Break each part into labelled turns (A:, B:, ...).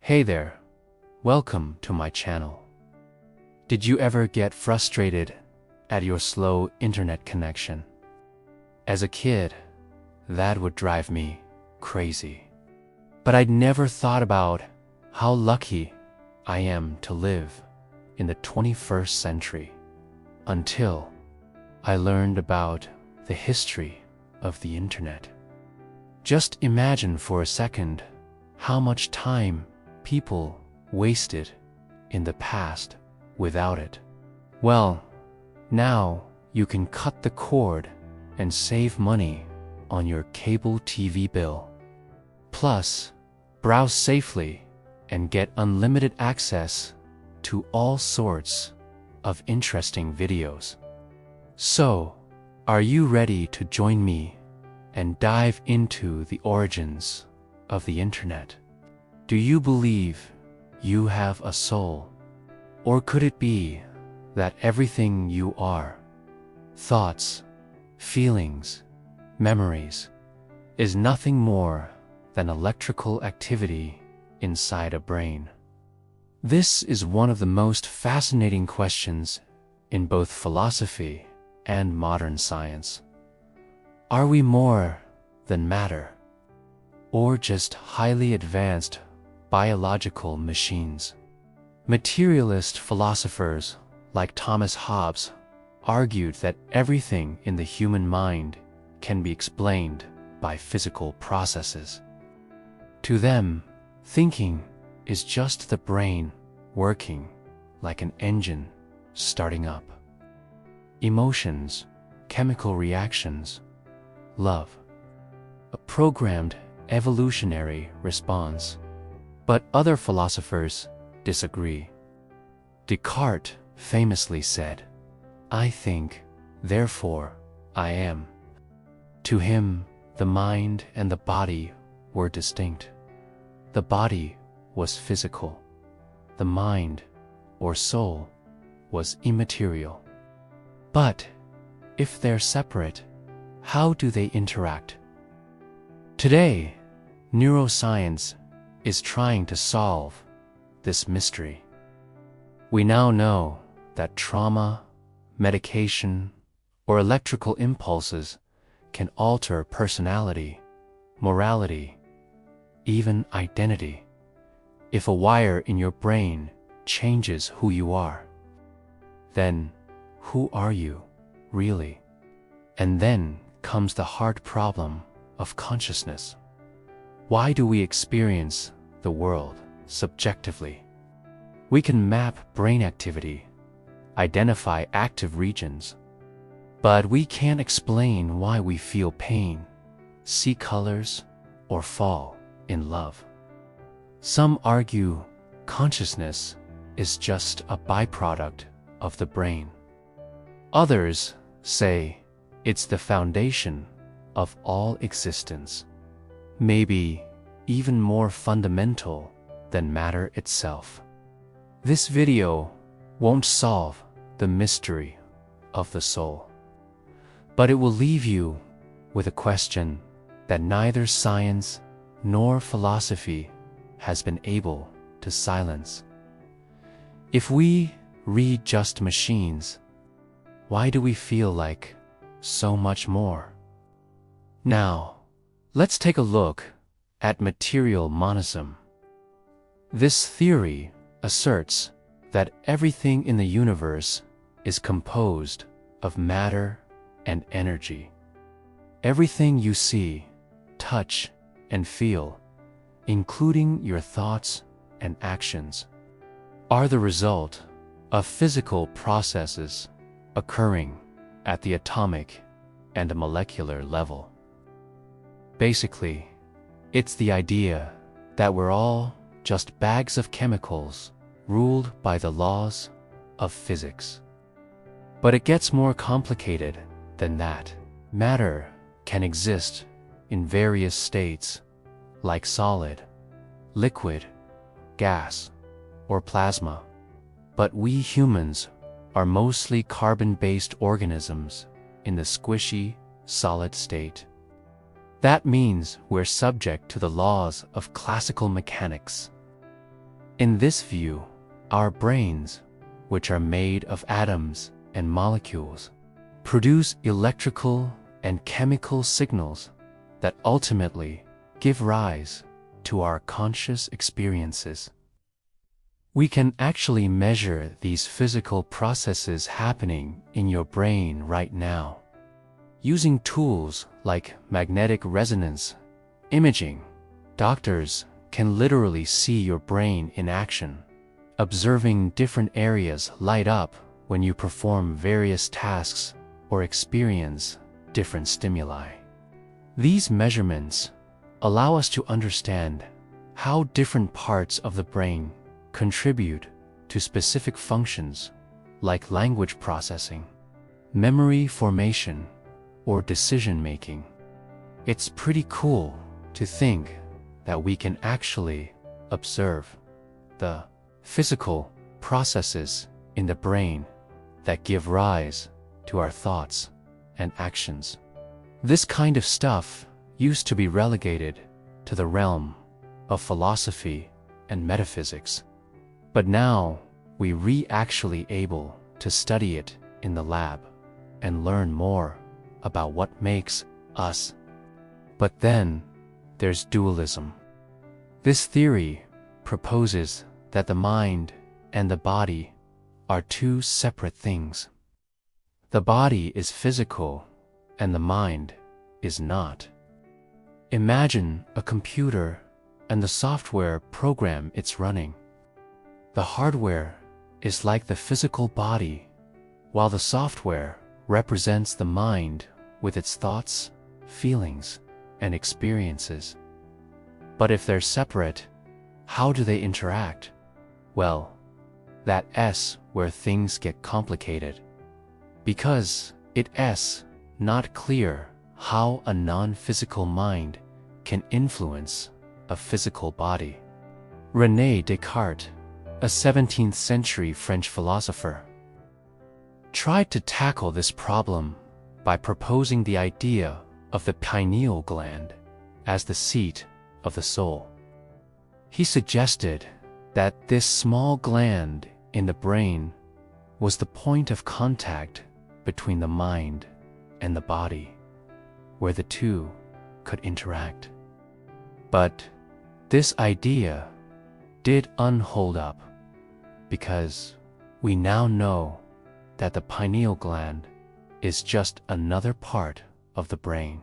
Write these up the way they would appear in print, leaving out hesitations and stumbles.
A: Hey there, welcome to my channel. Did you ever get frustrated at your slow internet connection? As a kid, that would drive me crazy. But I'd never thought about how lucky I am to live in the 21st century until I learned about the history of the internet. Just imagine for a second how much time people wasted in the past without it. Well, now you can cut the cord and save money on your cable TV bill. Plus, browse safely and get unlimited access to all sorts of interesting videos. So, are you ready to join me and dive into the origins of the internet? Do you believe you have a soul? Or could it be that everything you are, thoughts, feelings, memories, is nothing more than electrical activity inside a brain? This is one of the most fascinating questions in both philosophy and modern science. Are we more than matter, or just highly advanced biological machines? Materialist philosophers like Thomas Hobbes argued that everything in the human mind can be explained by physical processes. To them, thinking is just the brain working like an engine starting up. Emotions, chemical reactions, love, a programmed evolutionary response. But other philosophers disagree. Descartes famously said, "I think, therefore I am." To him, the mind and the body were distinct. The body was physical. The mind, or soul, was immaterial. But if they're separate, how do they interact? Today, neuroscience is trying to solve this mystery. We now know that trauma, medication, or electrical impulses can alter personality, morality, even identity. If a wire in your brain changes who you are, then who are you, really? And then comes the hard problem of consciousness. Why do we experience the world subjectively? We can map brain activity, identify active regions, but we can't explain why we feel pain, see colors, or fall in love. Some argue consciousness is just a byproduct of the brain. Others say it's the foundation of all existence, maybe even more fundamental than matter itself. This video won't solve the mystery of the soul, but it will leave you with a question that neither science nor philosophy has been able to silence. If we read just machines, why do we feel like so much more? Now, let's take a look at material monism. This theory asserts that everything in the universe is composed of matter and energy. Everything you see, touch, and feel, including your thoughts and actions, are the result of physical processes occurring at the atomic and molecular level. Basically, it's the idea that we're all just bags of chemicals ruled by the laws of physics. But it gets more complicated than that. Matter can exist in various states, like solid, liquid, gas, or plasma. But we humans are mostly carbon-based organisms in the squishy, solid state. That means we're subject to the laws of classical mechanics. In this view, our brains, which are made of atoms and molecules, produce electrical and chemical signals that ultimately give rise to our conscious experiences. We can actually measure these physical processes happening in your brain right now. Using tools like magnetic resonance imaging, doctors can literally see your brain in action, observing different areas light up when you perform various tasks or experience different stimuli. These measurements allow us to understand how different parts of the brain contribute to specific functions like language processing, memory formation, or decision-making. It's pretty cool to think that we can actually observe the physical processes in the brain that give rise to our thoughts and actions. This kind of stuff used to be relegated to the realm of philosophy and metaphysics, but now we actually able to study it in the lab and learn more about what makes us. But then there's dualism. This theory proposes that the mind and the body are two separate things. The body is physical and the mind is not. Imagine a computer and the software program it's running. The hardware is like the physical body, while the software represents the mind with its thoughts, feelings, and experiences. But if they're separate, how do they interact? Well, that's where things get complicated. Because it's not clear how a non-physical mind can influence a physical body. René Descartes, a 17th century French philosopher, tried to tackle this problem by proposing the idea of the pineal gland as the seat of the soul. He suggested that this small gland in the brain was the point of contact between the mind and the body, where the two could interact. But this idea did hold up, because we now know that the pineal gland is just another part of the brain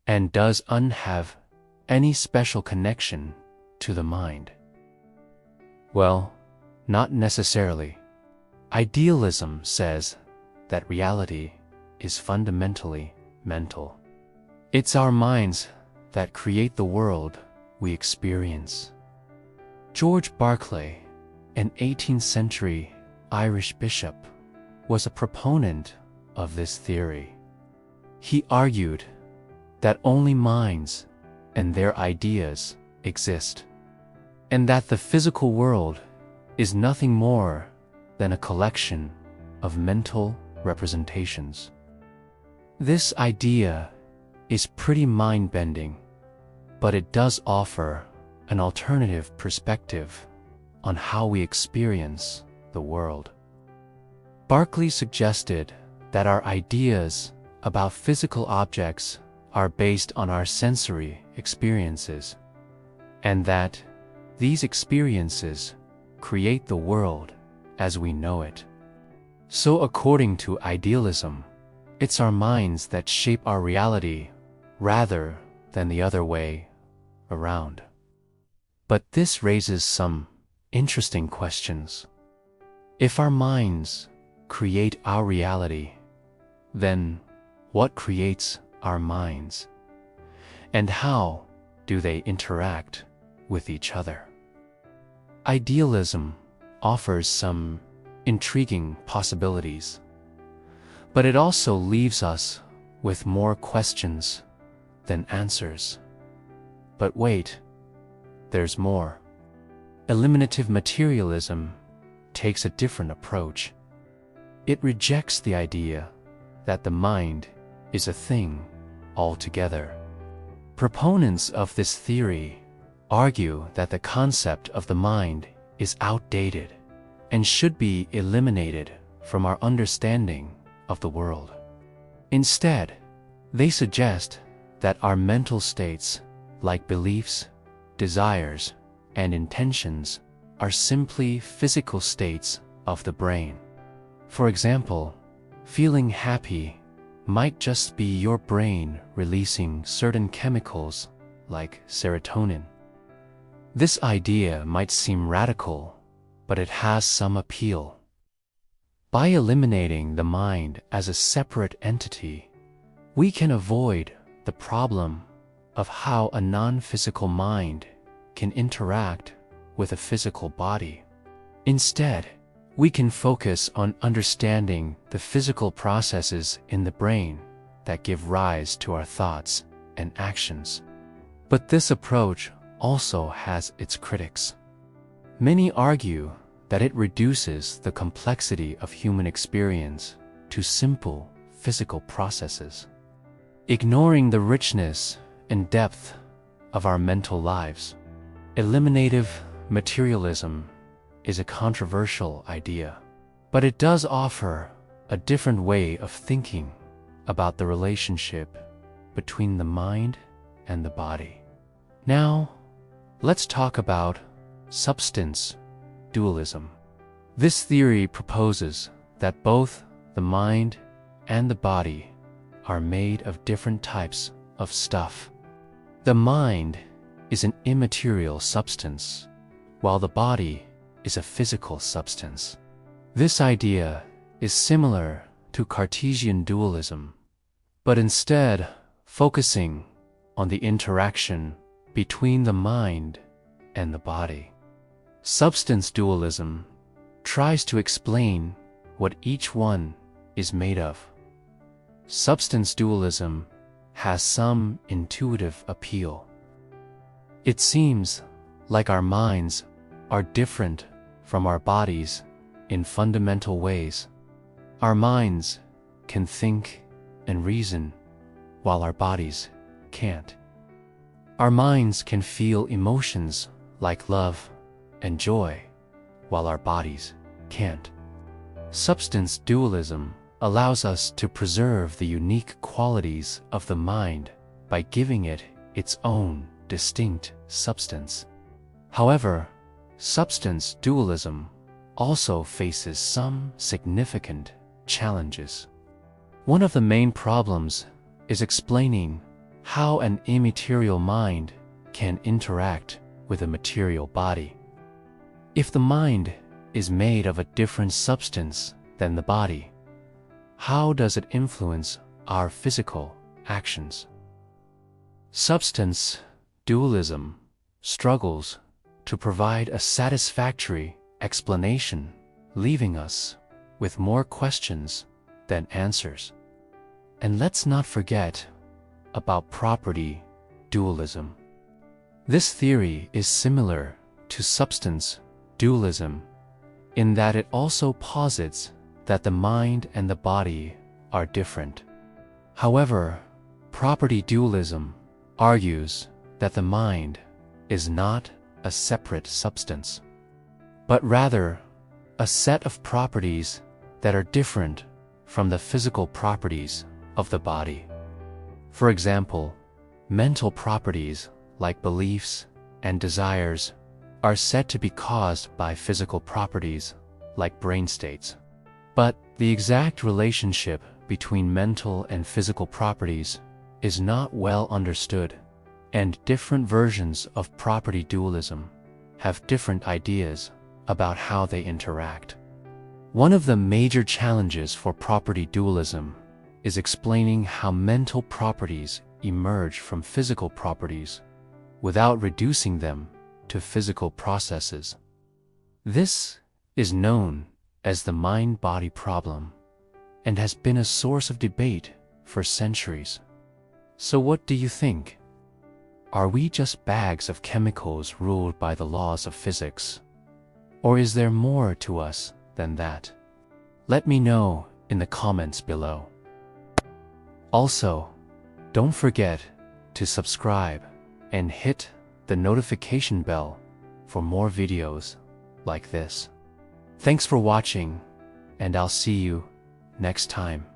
A: and doesn't have any special connection to the mind. Well, not necessarily. Idealism says that reality is fundamentally mental. It's our minds that create the world we experience. George Berkeley, an 18th century Irish bishop, was a proponent of this theory. He argued that only minds and their ideas exist, and that the physical world is nothing more than a collection of mental representations. This idea is pretty mind-bending, but it does offer an alternative perspective on how we experience the world. Berkeley suggested that our ideas about physical objects are based on our sensory experiences, and that these experiences create the world as we know it. So according to idealism, it's our minds that shape our reality rather than the other way around. But this raises some interesting questions. If our minds create our reality, then what creates our minds? And how do they interact with each other? Idealism offers some intriguing possibilities, but it also leaves us with more questions than answers. But wait, there's more. Eliminative materialism takes a different approach. It rejects the idea that the mind is a thing altogether. Proponents of this theory argue that the concept of the mind is outdated and should be eliminated from our understanding of the world. Instead, they suggest that our mental states, like beliefs, desires, and intentions, are simply physical states of the brain. For example, feeling happy might just be your brain releasing certain chemicals like serotonin. This idea might seem radical, but it has some appeal. By eliminating the mind as a separate entity, we can avoid the problem of how a non-physical mind can interact with a physical body. Instead, we can focus on understanding the physical processes in the brain that give rise to our thoughts and actions. But this approach also has its critics. Many argue that it reduces the complexity of human experience to simple physical processes, ignoring the richness and depth of our mental lives. Eliminative materialism is a controversial idea, but it does offer a different way of thinking about the relationship between the mind and the body. Now, let's talk about substance dualism. This theory proposes that both the mind and the body are made of different types of stuff. The mind is an immaterial substance, while the body is a physical substance. This idea is similar to Cartesian dualism, but instead focusing on the interaction between the mind and the body. Substance dualism tries to explain what each one is made of. Substance dualism has some intuitive appeal. It seems like our minds are different from our bodies in fundamental ways. Our minds can think and reason, while our bodies can't. Our minds can feel emotions like love and joy, while our bodies can't. Substance dualism allows us to preserve the unique qualities of the mind by giving it its own distinct substance. However, substance dualism also faces some significant challenges. One of the main problems is explaining how an immaterial mind can interact with a material body. If the mind is made of a different substance than the body, how does it influence our physical actions? Substance dualism struggles to provide a satisfactory explanation, leaving us with more questions than answers. And let's not forget about property dualism. This theory is similar to substance dualism in that it also posits that the mind and the body are different. However, property dualism argues that the mind is not a separate substance, but rather a set of properties that are different from the physical properties of the body. For example, mental properties like beliefs and desires are said to be caused by physical properties like brain states. But the exact relationship between mental and physical properties is not well understood, and different versions of property dualism have different ideas about how they interact. One of the major challenges for property dualism is explaining how mental properties emerge from physical properties without reducing them to physical processes. This is known as the mind-body problem and has been a source of debate for centuries. So what do you think? Are we just bags of chemicals ruled by the laws of physics? Or is there more to us than that? Let me know in the comments below. Also, don't forget to subscribe and hit the notification bell for more videos like this. Thanks for watching, and I'll see you next time.